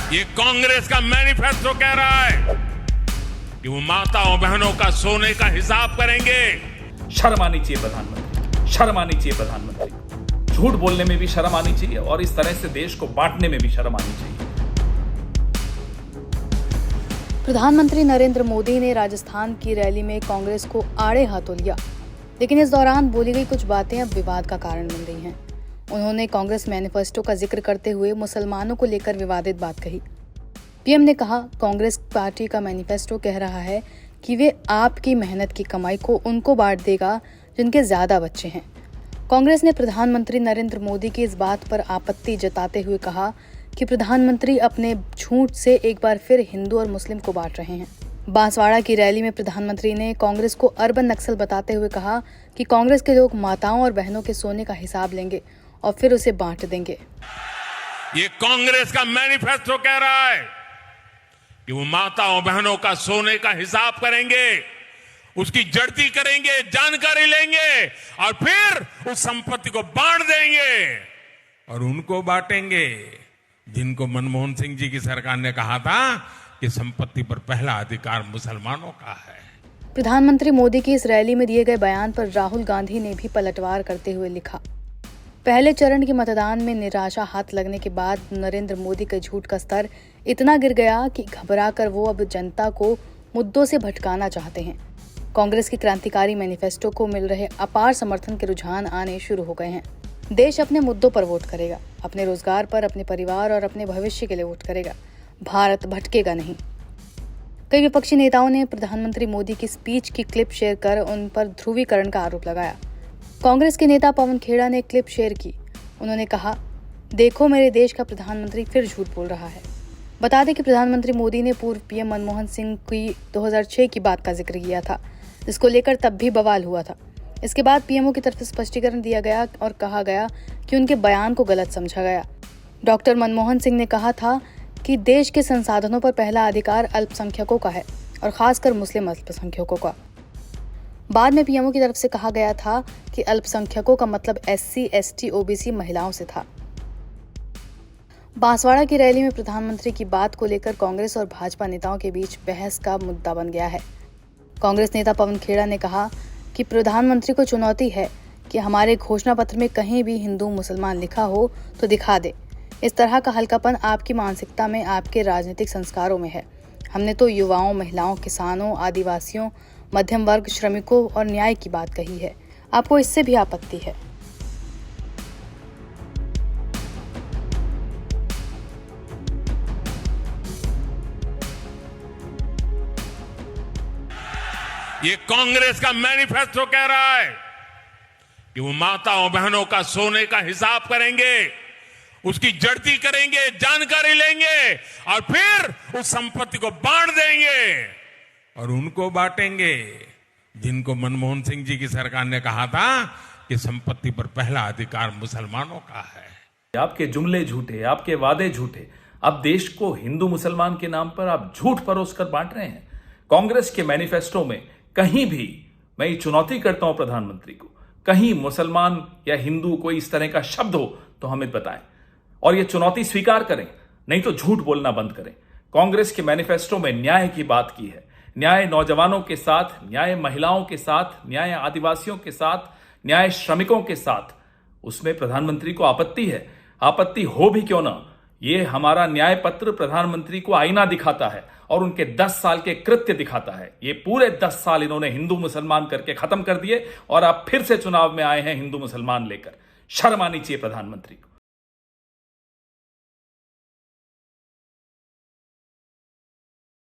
ये कांग्रेस का मैनिफेस्टो कह रहा है कि वो माताओं बहनों का सोने का हिसाब करेंगे। शर्म आनी चाहिए प्रधानमंत्री, शर्म आनी चाहिए प्रधानमंत्री। झूठ बोलने में भी शर्म आनी चाहिए और इस तरह से देश को बांटने में भी शर्म आनी चाहिए। प्रधानमंत्री नरेंद्र मोदी ने राजस्थान की रैली में कांग्रेस को आड़े हाथों लिया, लेकिन इस दौरान बोली गई कुछ बातें अब विवाद का कारण बन रही हैं। उन्होंने कांग्रेस मैनिफेस्टो का जिक्र करते हुए मुसलमानों को लेकर विवादित बात कही। पीएम ने कहा, कांग्रेस पार्टी का मैनिफेस्टो कह रहा है कि वे आपकी मेहनत की कमाई को उनको बांट देगा जिनके ज्यादा बच्चे हैं। कांग्रेस ने प्रधानमंत्री नरेंद्र मोदी की इस बात पर आपत्ति जताते हुए कहा कि प्रधानमंत्री अपने झूठ से एक बार फिर हिंदू और मुस्लिम को बांट रहे हैं। बांसवाड़ा की रैली में प्रधानमंत्री ने कांग्रेस को अर्बन नक्सल बताते हुए कहा कि कांग्रेस के लोग माताओं और बहनों के सोने का हिसाब लेंगे और फिर उसे बांट देंगे। ये कांग्रेस का मैनिफेस्टो कह रहा है कि वो माताओं बहनों का सोने का हिसाब करेंगे, उसकी जड़ती करेंगे, जानकारी लेंगे और फिर उस संपत्ति को बांट देंगे और उनको बांटेंगे जिनको मनमोहन सिंह जी की सरकार ने कहा था कि संपत्ति पर पहला अधिकार मुसलमानों का है। प्रधानमंत्री मोदी की इस रैली में दिए गए बयान पर राहुल गांधी ने भी पलटवार करते हुए लिखा, पहले चरण के मतदान में निराशा हाथ लगने के बाद नरेंद्र मोदी के झूठ का स्तर इतना गिर गया कि घबराकर वो अब जनता को मुद्दों से भटकाना चाहते हैं। कांग्रेस के क्रांतिकारी मैनिफेस्टो को मिल रहे अपार समर्थन के रुझान आने शुरू हो गए हैं। देश अपने मुद्दों पर वोट करेगा, अपने रोजगार पर, अपने परिवार और अपने भविष्य के लिए वोट करेगा। भारत भटकेगा नहीं। कई विपक्षी नेताओं ने प्रधानमंत्री मोदी की स्पीच की क्लिप शेयर कर उन पर ध्रुवीकरण का आरोप लगाया। कांग्रेस के नेता पवन खेड़ा ने क्लिप शेयर की। उन्होंने कहा, देखो मेरे देश का प्रधानमंत्री फिर झूठ बोल रहा है। बता दें कि प्रधानमंत्री मोदी ने पूर्व पीएम मनमोहन सिंह की 2006 की बात का जिक्र किया था, जिसको लेकर तब भी बवाल हुआ था। इसके बाद पीएमओ की तरफ से स्पष्टीकरण दिया गया और कहा गया कि उनके बयान को गलत समझा गया। डॉक्टर मनमोहन सिंह ने कहा था कि देश के संसाधनों पर पहला अधिकार अल्पसंख्यकों का है और खासकर मुस्लिम अल्पसंख्यकों का। बाद में पीएमओ की तरफ से कहा गया था कि अल्पसंख्यकों का मतलब SC, ST, OBC महिलाओं से था। बांसवाड़ा की रैली में प्रधानमंत्री की बात को लेकर कांग्रेस और भाजपा नेताओं के बीच बहस का मुद्दा बन गया है। कांग्रेस नेता पवन खेड़ा ने कहा कि प्रधानमंत्री को चुनौती है कि हमारे घोषणा पत्र में कहीं भी हिंदू मुसलमान लिखा हो तो दिखा दे। इस तरह का हल्कापन आपकी मानसिकता में, आपके राजनीतिक संस्कारों में है। हमने तो युवाओं, महिलाओं, किसानों, आदिवासियों, मध्यम वर्ग, श्रमिकों और न्याय की बात कही है। आपको इससे भी आपत्ति है? ये कांग्रेस का मैनिफेस्टो कह रहा है कि वो माताओं बहनों का सोने का हिसाब करेंगे, उसकी जड़ती करेंगे, जानकारी लेंगे और फिर उस संपत्ति को बांट देंगे और उनको बांटेंगे जिनको मनमोहन सिंह जी की सरकार ने कहा था कि संपत्ति पर पहला अधिकार मुसलमानों का है। आपके जुमले झूठे, आपके वादे झूठे। अब देश को हिंदू मुसलमान के नाम पर आप झूठ परोसकर बांट रहे हैं। कांग्रेस के मैनिफेस्टो में कहीं भी, मैं ये चुनौती करता हूं प्रधानमंत्री को, कहीं मुसलमान या हिंदू कोई इस तरह का शब्द हो तो हमें बताएं और ये चुनौती स्वीकार करें, नहीं तो झूठ बोलना बंद करें। कांग्रेस के मैनिफेस्टो में न्याय की बात की है। न्याय नौजवानों के साथ, न्याय महिलाओं के साथ, न्याय आदिवासियों के साथ, न्याय श्रमिकों के साथ। उसमें प्रधानमंत्री को आपत्ति है। आपत्ति हो भी क्यों ना, ये हमारा न्याय पत्र प्रधानमंत्री को आईना दिखाता है और उनके 10 साल के कृत्य दिखाता है। ये पूरे 10 साल इन्होंने हिंदू मुसलमान करके खत्म कर दिए और अब फिर से चुनाव में आए हैं हिंदू मुसलमान लेकर। शर्म आनी चाहिए प्रधानमंत्री को।